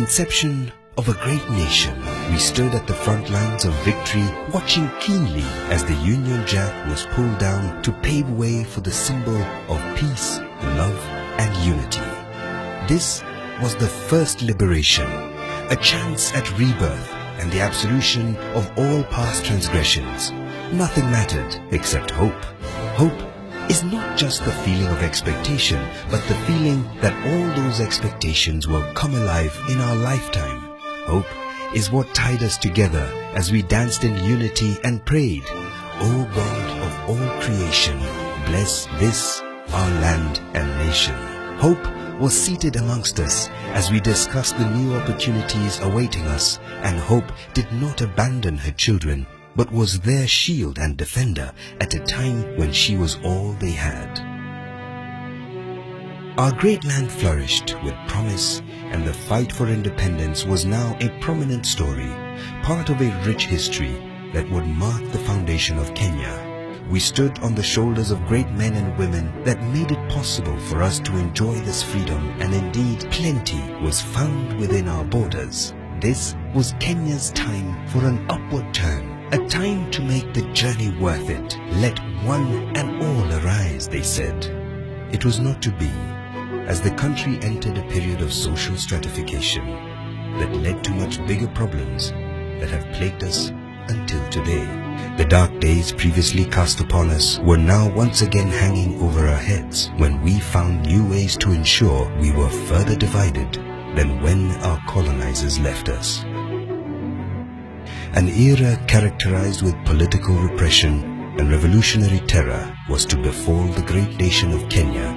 inception of a great nation, we stood at the front lines of victory, watching keenly as the Union Jack was pulled down to pave way for the symbol of peace, love, and unity. This was the first liberation, a chance at rebirth and the absolution of all past transgressions. Nothing mattered except hope. Hope is not just the feeling of expectation, but the feeling that all those expectations will come alive in our lifetime. Hope is what tied us together as we danced in unity and prayed, "O God of all creation, bless this, our land and nation." Hope was seated amongst us as we discussed the new opportunities awaiting us, and hope did not abandon her children, but was their shield and defender at a time when she was all they had. Our great land flourished with promise, and the fight for independence was now a prominent story, part of a rich history that would mark the foundation of Kenya. We stood on the shoulders of great men and women that made it possible for us to enjoy this freedom, and indeed plenty was found within our borders. This was Kenya's time for an upward turn, a time to make the journey worth it. Let one and all arise, they said. It was not to be, as the country entered a period of social stratification that led to much bigger problems that have plagued us until today. The dark days previously cast upon us were now once again hanging over our heads when we found new ways to ensure we were further divided than when our colonizers left us. An era characterized with political repression and revolutionary terror was to befall the great nation of Kenya,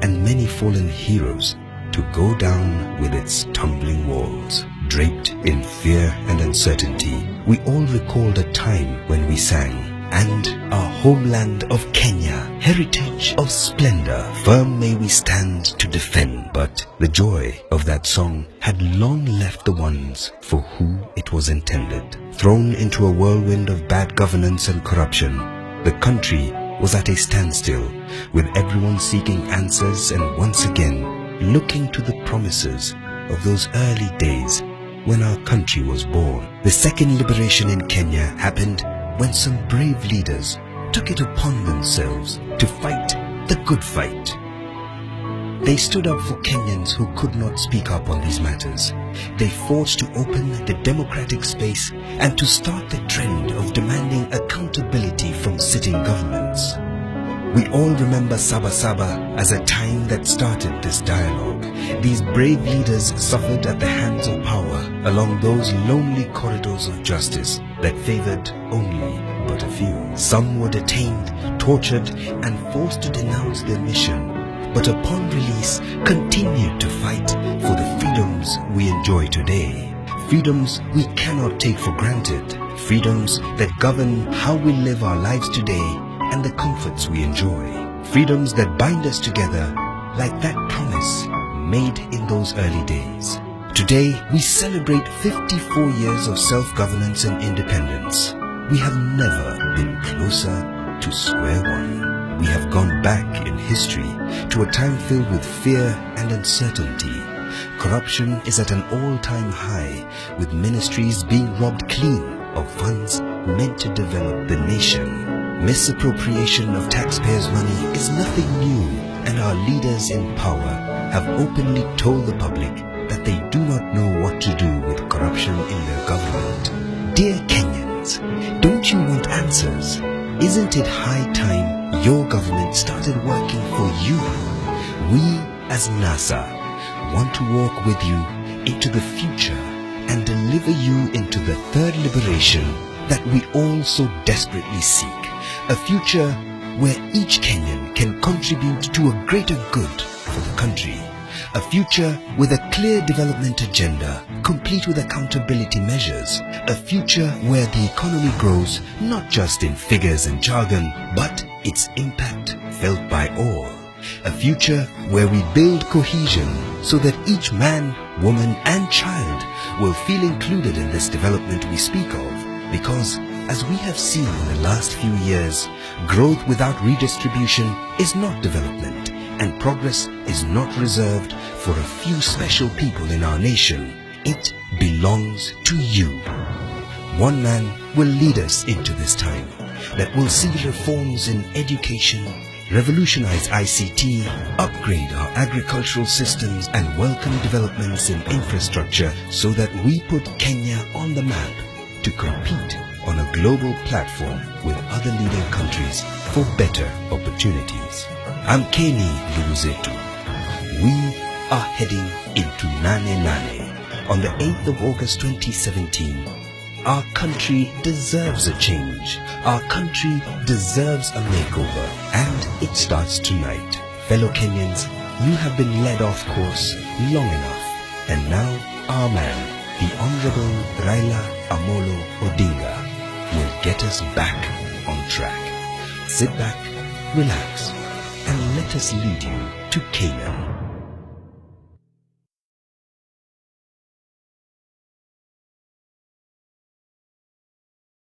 and many fallen heroes to go down with its tumbling walls. Draped in fear and uncertainty, we all recalled a time when we sang, "And our homeland of Kenya, heritage of splendor, firm may we stand to defend." But the joy of that song had long left the ones for who it was intended. Thrown into a whirlwind of bad governance and corruption, the country was at a standstill, with everyone seeking answers and once again looking to the promises of those early days when our country was born. The second liberation in Kenya happened when some brave leaders took it upon themselves to fight the good fight. They stood up for Kenyans who could not speak up on these matters. They fought to open the democratic space and to start the trend of demanding accountability from sitting governments. We all remember Saba Saba as a time that started this dialogue. These brave leaders suffered at the hands of power along those lonely corridors of justice that favored only but a few. Some were detained, tortured, and forced to denounce their mission, but upon release continued to fight for the freedoms we enjoy today. Freedoms we cannot take for granted. Freedoms that govern how we live our lives today and the comforts we enjoy. Freedoms that bind us together like that promise made in those early days. Today, we celebrate 54 years of self-governance and independence. We have never been closer to square one. We have gone back in history to a time filled with fear and uncertainty. Corruption is at an all-time high, with ministries being robbed clean of funds meant to develop the nation. Misappropriation of taxpayers' money is nothing new, and our leaders in power have openly told the public that they do not know what to do with corruption in their government. Dear Kenyans, don't you want answers? Isn't it high time your government started working for you? We as NASA want to walk with you into the future and deliver you into the third liberation that we all so desperately seek. A future where each Kenyan can contribute to a greater good for the country. A future with a clear development agenda, complete with accountability measures. A future where the economy grows not just in figures and jargon, but its impact felt by all. A future where we build cohesion so that each man, woman and child will feel included in this development we speak of. Because, as we have seen in the last few years, growth without redistribution is not development, And progress is not reserved for a few special people in our nation. It belongs to you. One man will lead us into this time that will see reforms in education, revolutionize ICT, upgrade our agricultural systems and welcome developments in infrastructure so that we put Kenya on the map to compete on a global platform with other leading countries for better opportunities. I'm Kenny Luzetu. We are heading into Nane Nane on the 8th of August 2017. Our country deserves a change. Our country deserves a makeover. And it starts tonight. Fellow Kenyans, you have been led off course long enough. And now our man, the Honorable Raila Amolo Odinga, will get us back on track. Sit back, relax, and let us lead you to Canaan.